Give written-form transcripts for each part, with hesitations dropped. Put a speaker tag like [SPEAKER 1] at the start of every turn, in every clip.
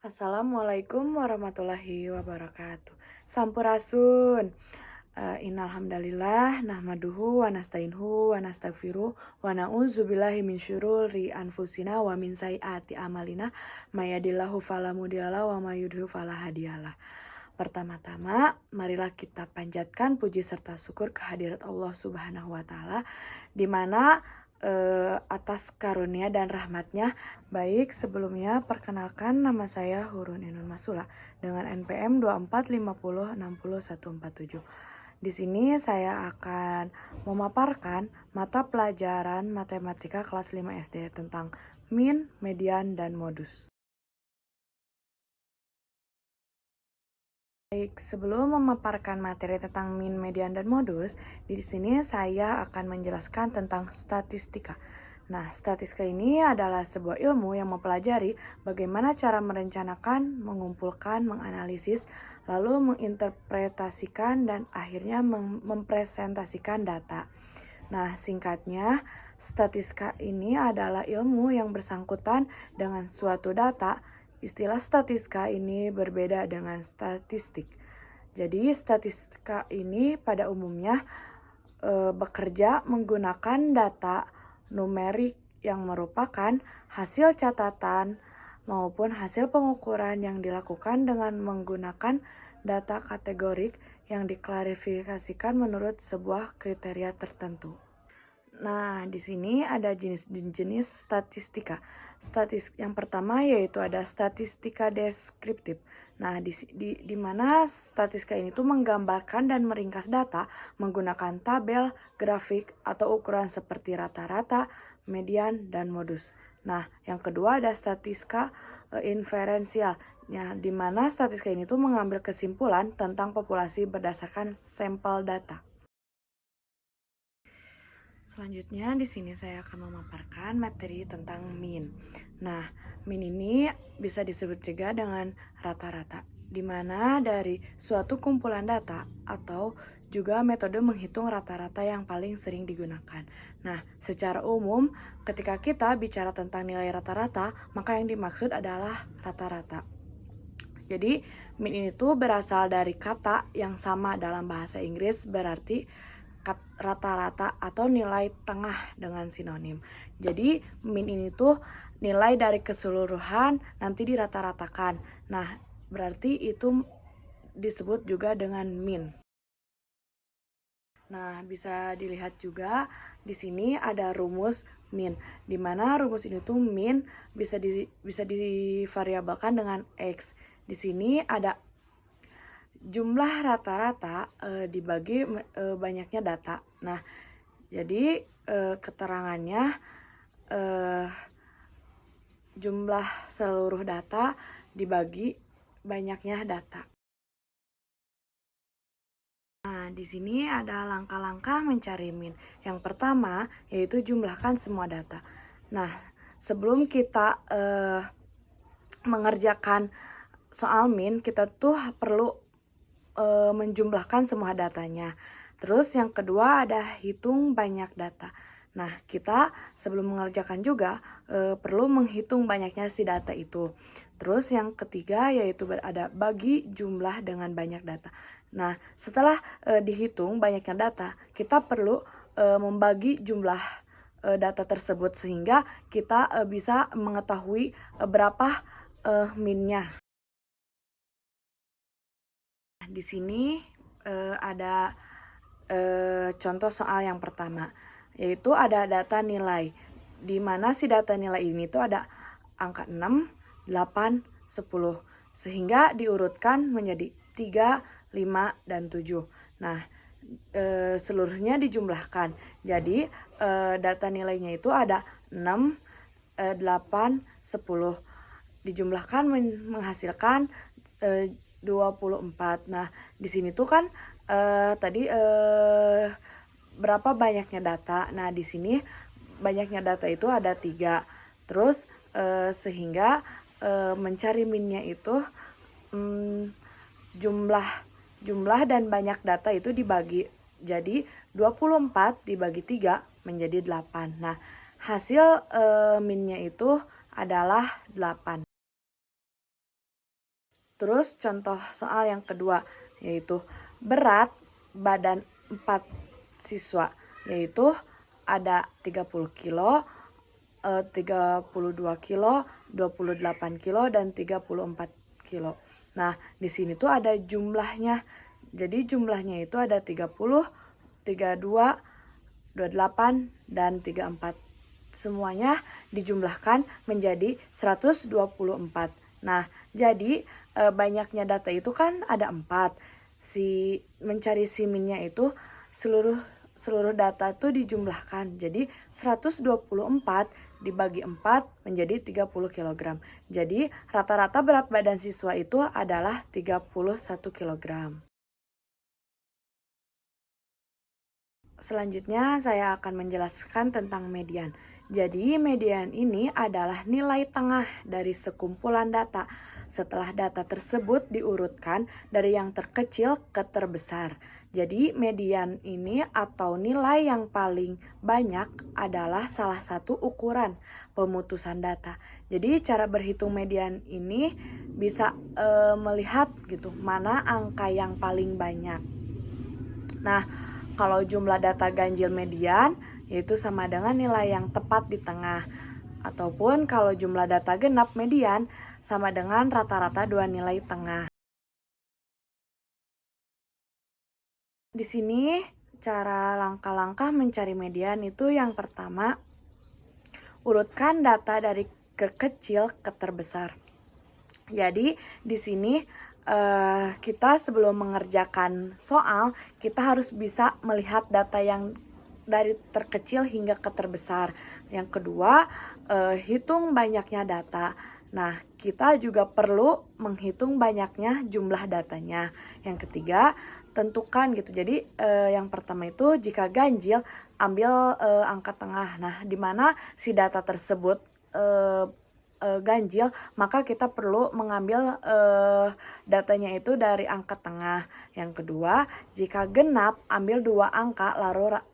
[SPEAKER 1] Assalamualaikum warahmatullahi wabarakatuh. Sampurasun. Innal hamdalillah nahmaduhu wa nasta'inhu wa nastaghfiruh wa na'udzubillahi min syururi anfusina wa min sayyiati amalina may yahdihillahu fala mudhillalah wa may yudhlil fala hadiyalah. Pertama-tama, marilah kita panjatkan puji serta syukur kehadirat Allah Subhanahu wa taala di mana atas karunia dan rahmatnya. Baik, sebelumnya perkenalkan nama saya Hurun Inun Masula dengan NPM 2450606147. Di sini saya akan memaparkan mata pelajaran matematika kelas 5 SD tentang min, median, dan modus. Baik, sebelum memaparkan materi tentang min, median, dan modus, di sini saya akan menjelaskan tentang statistika. Nah, statistika ini adalah sebuah ilmu yang mempelajari bagaimana cara merencanakan, mengumpulkan, menganalisis, lalu menginterpretasikan, dan akhirnya mempresentasikan data. Nah, singkatnya, statistika ini adalah ilmu yang bersangkutan dengan suatu data. Istilah statistika ini berbeda dengan statistik. Jadi statistika ini pada umumnya bekerja menggunakan data numerik yang merupakan hasil catatan maupun hasil pengukuran yang dilakukan dengan menggunakan data kategorik yang diklarifikasikan menurut sebuah kriteria tertentu. Nah, di sini ada jenis-jenis statistika. Yang pertama yaitu ada statistika deskriptif. Nah, di mana statistika ini tuh menggambarkan dan meringkas data menggunakan tabel, grafik, atau ukuran seperti rata-rata, median, dan modus. Nah, yang kedua ada statistika inferensial. Ya, di mana statistika ini tuh mengambil kesimpulan tentang populasi berdasarkan sampel data. Selanjutnya di sini saya akan memaparkan materi tentang min. Nah, min ini bisa disebut juga dengan rata-rata, di mana dari suatu kumpulan data atau juga metode menghitung rata-rata yang paling sering digunakan. Nah, secara umum ketika kita bicara tentang nilai rata-rata, maka yang dimaksud adalah rata-rata. Jadi, min ini tuh berasal dari kata yang sama dalam bahasa Inggris berarti rata-rata atau nilai tengah dengan sinonim. Jadi min ini tuh nilai dari keseluruhan nanti dirata-ratakan. Nah, berarti itu disebut juga dengan min. Nah, bisa dilihat juga di sini ada rumus min, di mana rumus ini tuh min bisa divariabelkan dengan x. Di sini ada jumlah rata-rata dibagi banyaknya data. Nah, jadi keterangannya jumlah seluruh data dibagi banyaknya data. Nah, di sini ada langkah-langkah mencari min. Yang pertama yaitu jumlahkan semua data. Nah, sebelum kita mengerjakan soal min, kita tuh perlu menjumlahkan semua datanya. Terus yang kedua ada hitung banyak data. Nah, kita sebelum mengerjakan juga perlu menghitung banyaknya si data itu. Terus yang ketiga yaitu ada bagi jumlah dengan banyak data. Nah, setelah dihitung banyaknya data, kita perlu membagi jumlah data tersebut sehingga kita bisa mengetahui berapa minnya. Di sini ada contoh soal yang pertama, yaitu ada data nilai, di mana si data nilai ini tuh ada angka 6, 8, 10, sehingga diurutkan menjadi 3, 5, dan 7. Nah, seluruhnya dijumlahkan. Jadi, data nilainya itu ada 6, 8, 10. Dijumlahkan menghasilkan 24. Nah, di sini tuh kan tadi berapa banyaknya data. Nah, di sini banyaknya data itu ada 3. Terus sehingga mencari minnya itu jumlah dan banyak data itu dibagi. Jadi 24 dibagi 3 menjadi 8. Nah, hasil minnya itu adalah 8. Terus contoh soal yang kedua yaitu berat badan 4 siswa, yaitu ada 30 kilo, 32 kilo, 28 kilo, dan 34 kilo. Nah, di sini tuh ada jumlahnya. Jadi jumlahnya itu ada 30, 32, 28, dan 34. Semuanya dijumlahkan menjadi 124. Nah, jadi banyaknya data itu kan ada 4. Mencari si minnya itu seluruh data tuh dijumlahkan. Jadi 124 dibagi 4 menjadi 30 kg. Jadi rata-rata berat badan siswa itu adalah 31 kg. Selanjutnya saya akan menjelaskan tentang median. Jadi median ini adalah nilai tengah dari sekumpulan data. Setelah data tersebut diurutkan dari yang terkecil ke terbesar. Jadi median ini atau nilai yang paling banyak adalah salah satu ukuran pemutusan data. Jadi cara berhitung median ini bisa melihat gitu mana angka yang paling banyak. Nah, kalau jumlah data ganjil median yaitu sama dengan nilai yang tepat di tengah. Ataupun kalau jumlah data genap median sama dengan rata-rata dua nilai tengah. Di sini cara langkah-langkah mencari median itu yang pertama, urutkan data dari kekecil ke terbesar. Jadi di sini kita sebelum mengerjakan soal, kita harus bisa melihat data yang dari terkecil hingga ke terbesar. Yang kedua, hitung banyaknya data. Nah, kita juga perlu menghitung banyaknya jumlah datanya. Yang ketiga, tentukan gitu. Jadi yang pertama itu jika ganjil, ambil angka tengah. Nah, di mana si data tersebut ganjil, maka kita perlu mengambil datanya itu dari angka tengah. Yang kedua, jika genap, ambil dua angka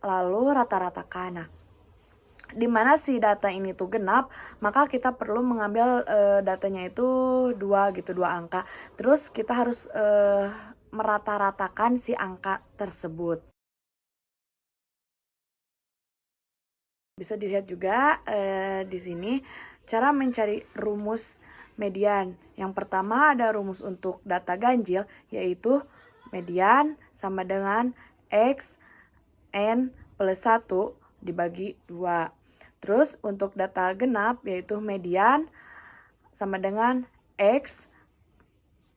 [SPEAKER 1] lalu rata-ratakan. Nah, di mana si data ini tuh genap, maka kita perlu mengambil datanya itu dua angka. Terus kita harus merata-ratakan si angka tersebut. Bisa dilihat juga di sini cara mencari rumus median. Yang pertama ada rumus untuk data ganjil, yaitu median sama dengan X N plus 1 dibagi 2. Terus untuk data genap yaitu median sama dengan X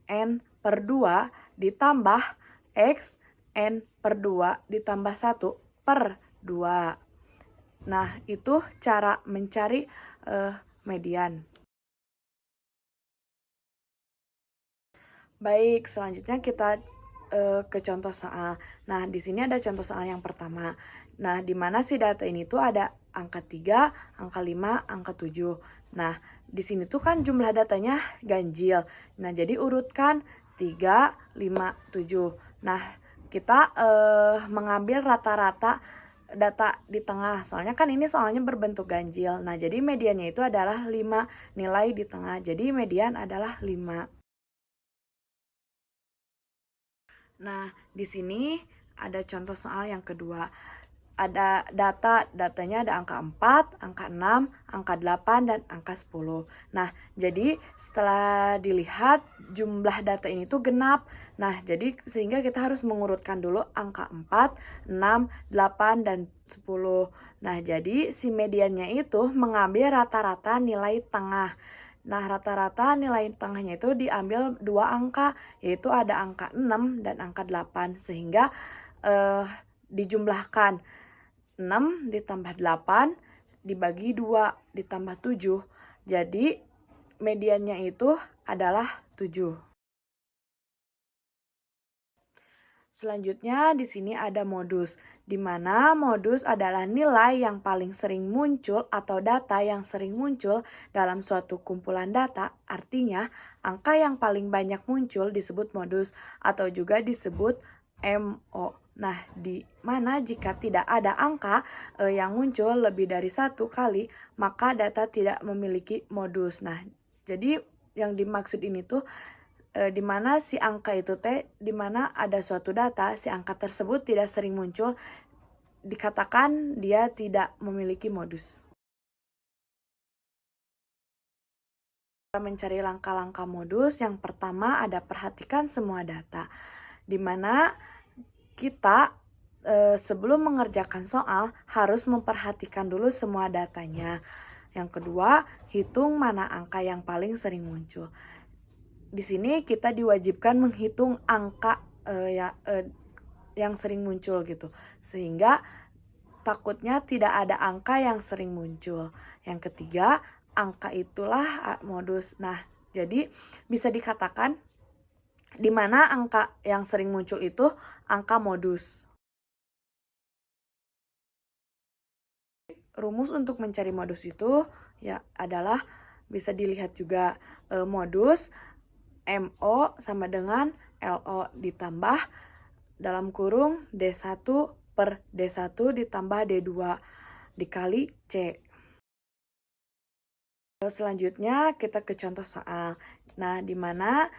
[SPEAKER 1] N per 2 ditambah X N per 2 ditambah 1 per 2. Nah, itu cara mencari median. Baik, selanjutnya kita ke contoh soal. Nah, di sini ada contoh soal yang pertama. Nah, di mana si data ini tuh ada angka 3, angka 5, angka 7. Nah, di sini tuh kan jumlah datanya ganjil. Nah, jadi urutkan 3, 5, 7. Nah, kita mengambil rata-rata data di tengah. Soalnya kan ini soalnya berbentuk ganjil. Nah, jadi mediannya itu adalah 5 nilai di tengah. Jadi median adalah 5. Nah, di sini ada contoh soal yang kedua. Ada datanya ada angka 4, angka 6, angka 8, dan angka 10. Nah, jadi setelah dilihat jumlah data ini tuh genap. Nah, jadi sehingga kita harus mengurutkan dulu angka 4, 6, 8, dan 10. Nah, jadi si mediannya itu mengambil rata-rata nilai tengah. Nah, rata-rata nilai tengahnya itu diambil dua angka, yaitu ada angka 6 dan angka 8. Sehingga dijumlahkan 6 ditambah 8 dibagi 2 ditambah 7. Jadi mediannya itu adalah 7. Selanjutnya di sini ada modus, di mana modus adalah nilai yang paling sering muncul atau data yang sering muncul dalam suatu kumpulan data. Artinya, angka yang paling banyak muncul disebut modus atau juga disebut MO. Nah, di mana jika tidak ada angka yang muncul lebih dari satu kali, maka data tidak memiliki modus. Nah, jadi yang dimaksud ini tuh di mana si angka itu di mana ada suatu data, si angka tersebut tidak sering muncul, dikatakan dia tidak memiliki modus. Mencari langkah-langkah modus, yang pertama ada perhatikan semua data, di mana kita sebelum mengerjakan soal harus memperhatikan dulu semua datanya. Yang kedua, hitung mana angka yang paling sering muncul. Di sini kita diwajibkan menghitung angka yang sering muncul gitu, sehingga takutnya tidak ada angka yang sering muncul. Yang ketiga, angka itulah modus. Nah, jadi bisa dikatakan di mana angka yang sering muncul itu angka modus. Rumus untuk mencari modus itu ya adalah bisa dilihat juga modus MO sama dengan LO ditambah dalam kurung D1 per D1 ditambah D2 dikali C. Selanjutnya kita ke contoh soal. Nah, di mana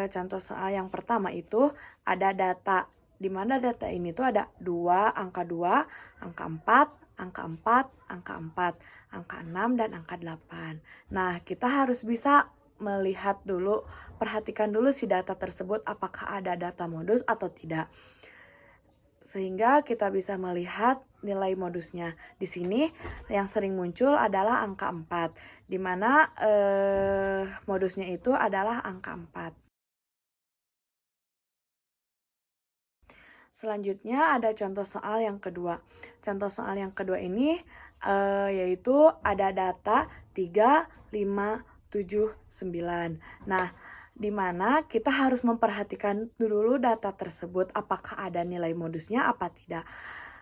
[SPEAKER 1] contoh soal yang pertama itu ada data. Di mana data ini tuh ada 2, angka 2, angka 4, angka 4, angka 4, angka 6, dan angka 8. Nah, kita harus bisa melihat dulu, perhatikan dulu si data tersebut apakah ada data modus atau tidak. Sehingga kita bisa melihat nilai modusnya. Di sini yang sering muncul adalah angka 4, di mana modusnya itu adalah angka 4. Selanjutnya ada contoh soal yang kedua. Contoh soal yang kedua ini yaitu ada data 3, 5, 7, 9. Nah, di mana kita harus memperhatikan dulu data tersebut apakah ada nilai modusnya apa tidak.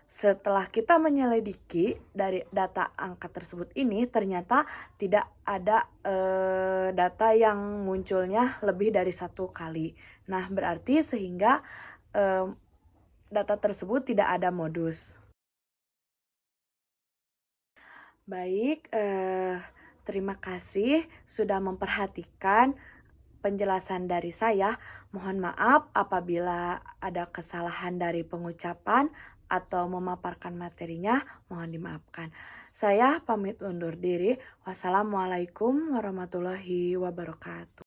[SPEAKER 1] Setelah kita menyelidiki dari data angka tersebut ini, ternyata tidak ada data yang munculnya lebih dari 1 kali. Nah, berarti sehingga data tersebut tidak ada modus. Baik, terima kasih sudah memperhatikan penjelasan dari saya. Mohon maaf apabila ada kesalahan dari pengucapan atau memaparkan materinya, mohon dimaafkan. Saya pamit undur diri. Wassalamualaikum warahmatullahi wabarakatuh.